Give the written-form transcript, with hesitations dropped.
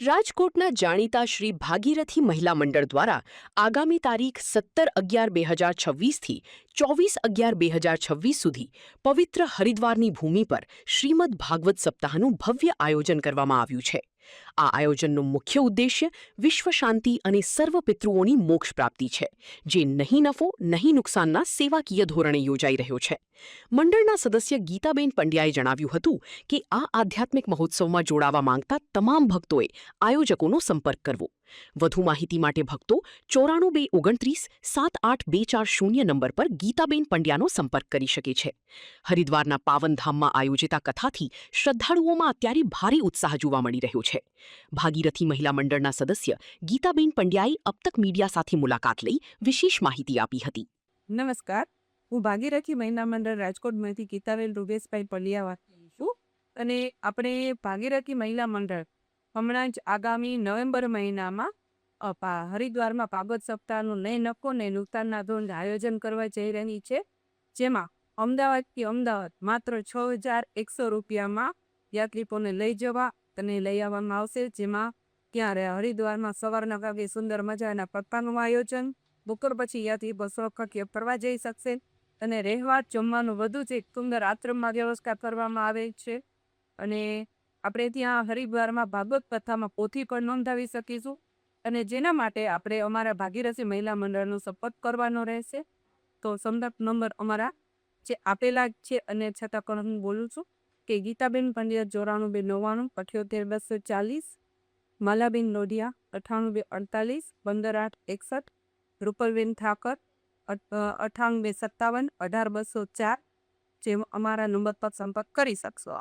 રાજકોટના જાણીતા શ્રી ભાગીરથી મહિલા મંડળ દ્વારા આગામી તારીખ 17/11/2026 થી 24/11/2026 સુધી પવિત્ર હરિદ્વારની ભૂમિ પર શ્રીમદ ભાગવત સપ્તાહનું ભવ્ય આયોજન કરવામાં આવ્યું છે। આ આયોજનનો મુખ્ય ઉદ્દેશ્ય વિશ્વ શાંતિ અને સર્વ પિતૃઓની મોક્ષ પ્રાપ્તિ છે, જે નહીં નફો નહીં નુકસાનના સેવાકીય ધોરણે યોજાઈ રહ્યો છે। મંડળના સદસ્ય ગીતાબેન પંડ્યાએ જણાવ્યું હતું કે આ આધ્યાત્મિક મહોત્સવમાં જોડાવા માંગતા તમામ ભક્તોએ આયોજકોનો સંપર્ક કરવો। વધુ માહિતી માટે ભક્તો 9429378240 નંબર પર ગીતાબેન પંડ્યાનો સંપર્ક કરી શકે છે। હરિદ્વારના પાવનધામમાં આયોજિત આ કથાથી શ્રદ્ધાળુઓમાં અત્યારે ભારે ઉત્સાહ જોવા મળી રહ્યો છે। ભાગીરથી મહિલા મંડળના સદસ્ય ગીતાબેન પંડ્યાએ અબ તક મીડિયા સાથે મુલાકાત લઈ વિશેષ માહિતી આપી હતી। નમસ્કાર, હું ભાગીરથી મહિલા મંડળ રાજકોટમાંથી ગીતાબેન રૂપેશભાઈ પલિયા વાત કરું છું। અને આપણે ભાગીરથી મહિલા મંડળ હમણાં જ આગામી નવેમ્બર મહિનામાં હરિદ્વારમાં ભાગવત સપ્તાહનું નય નફો ને નુકસાનના ધોરણે આયોજન કરવા જઈ રહી છે, જેમાં અમદાવાદથી અમદાવાદ માત્ર 6100 રૂપિયામાં યાત્રિકોને લઈ જવા અને લઈ આવવામાં આવશે। જેમાં ત્યાં હરિદ્વારમાં સવારના ભાગે સુંદર મજાના પગપાળાનું આયોજન, બપોર પછી યાત્રી બસો વખત ફરવા જઈ શકશે અને રહેવા જમવાનું વધુ જ એક સુંદર આશ્રમમાં વ્યવસ્થા કરવામાં આવે છે। અને આપણે ત્યાં હરિદ્વારમાં ભાગવત કથામાં પોથી પણ નોંધાવી શકીશું અને જેના માટે આપણે અમારા ભાગીરથી મહિલા મંડળનો સંપર્ક કરવાનો રહેશે। તો સંદર્ભ નંબર અમારા જે આપેલા છે અને છતાં પણ હું બોલું છું કે ગીતાબેન પંડ્યા 9492782240, માલાબેન લોઢિયા 9848 15861, રૂપલબેન ઠાકર 9857 18204 જે અમારા નંબર પર સંપર્ક કરી શકશો।